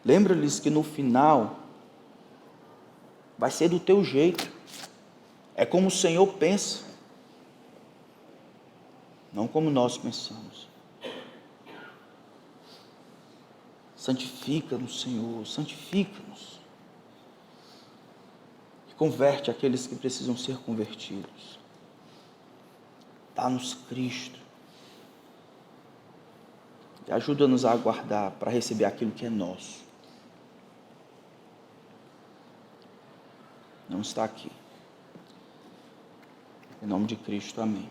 Lembra-lhes que no final vai ser do Teu jeito. É como o Senhor pensa, não como nós pensamos. Santifica-nos, Senhor, santifica-nos. E converte aqueles que precisam ser convertidos. Dá-nos Cristo. E ajuda-nos a aguardar para receber aquilo que é nosso. Não está aqui. Em nome de Cristo, amém.